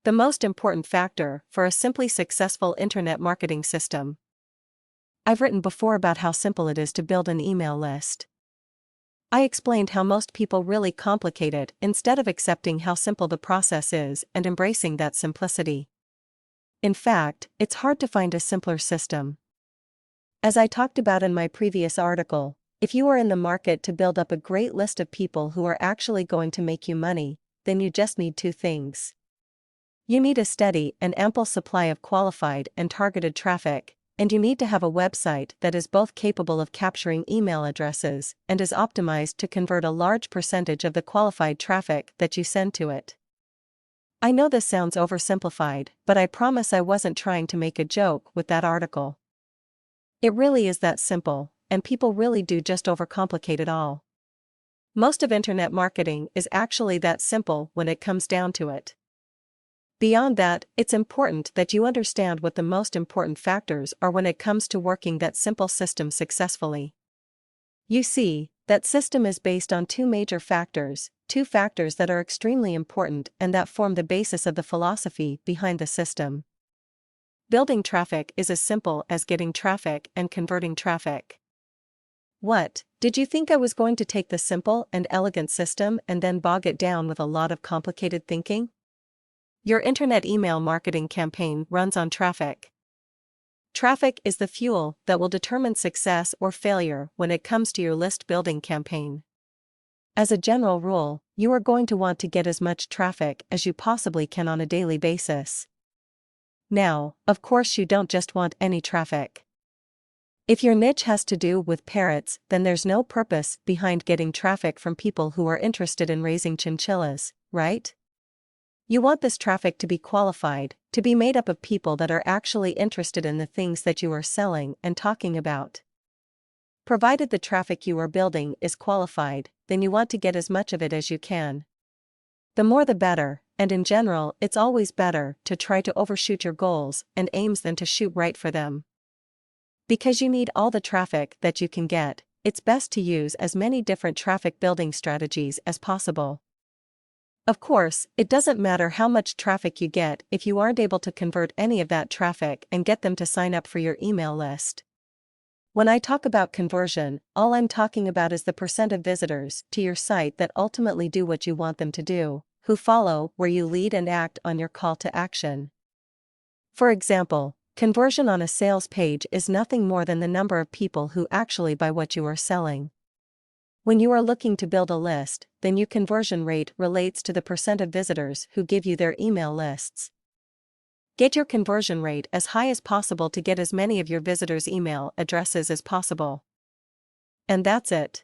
The most important factor for a simply successful internet marketing system. I've written before about how simple it is to build an email list. I explained how most people really complicate it instead of accepting how simple the process is and embracing that simplicity. In fact, it's hard to find a simpler system. As I talked about in my previous article, if you are in the market to build up a great list of people who are actually going to make you money, then you just need two things. You need a steady and ample supply of qualified and targeted traffic, and you need to have a website that is both capable of capturing email addresses and is optimized to convert a large percentage of the qualified traffic that you send to it. I know this sounds oversimplified, but I promise I wasn't trying to make a joke with that article. It really is that simple, and people really do just overcomplicate it all. Most of internet marketing is actually that simple when it comes down to it. Beyond that, it's important that you understand what the most important factors are when it comes to working that simple system successfully. You see, that system is based on two major factors, two factors that are extremely important and that form the basis of the philosophy behind the system. Building traffic is as simple as getting traffic and converting traffic. What, did you think I was going to take the simple and elegant system and then bog it down with a lot of complicated thinking? Your internet email marketing campaign runs on traffic. Traffic is the fuel that will determine success or failure when it comes to your list building campaign. As a general rule, you are going to want to get as much traffic as you possibly can on a daily basis. Now, of course, you don't just want any traffic. If your niche has to do with parrots, then there's no purpose behind getting traffic from people who are interested in raising chinchillas, right? You want this traffic to be qualified, to be made up of people that are actually interested in the things that you are selling and talking about. Provided the traffic you are building is qualified, then you want to get as much of it as you can. The more the better, and in general, it's always better to try to overshoot your goals and aims than to shoot right for them. Because you need all the traffic that you can get, it's best to use as many different traffic building strategies as possible. Of course, it doesn't matter how much traffic you get if you aren't able to convert any of that traffic and get them to sign up for your email list. When I talk about conversion, all I'm talking about is the percent of visitors to your site that ultimately do what you want them to do, who follow where you lead and act on your call to action. For example, conversion on a sales page is nothing more than the number of people who actually buy what you are selling. When you are looking to build a list, then your conversion rate relates to the percent of visitors who give you their email lists. Get your conversion rate as high as possible to get as many of your visitors' email addresses as possible. And that's it.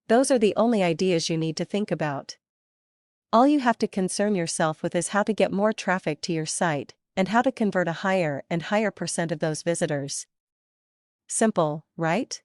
Those are the only ideas you need to think about. All you have to concern yourself with is how to get more traffic to your site, and how to convert a higher and higher percent of those visitors. Simple, right?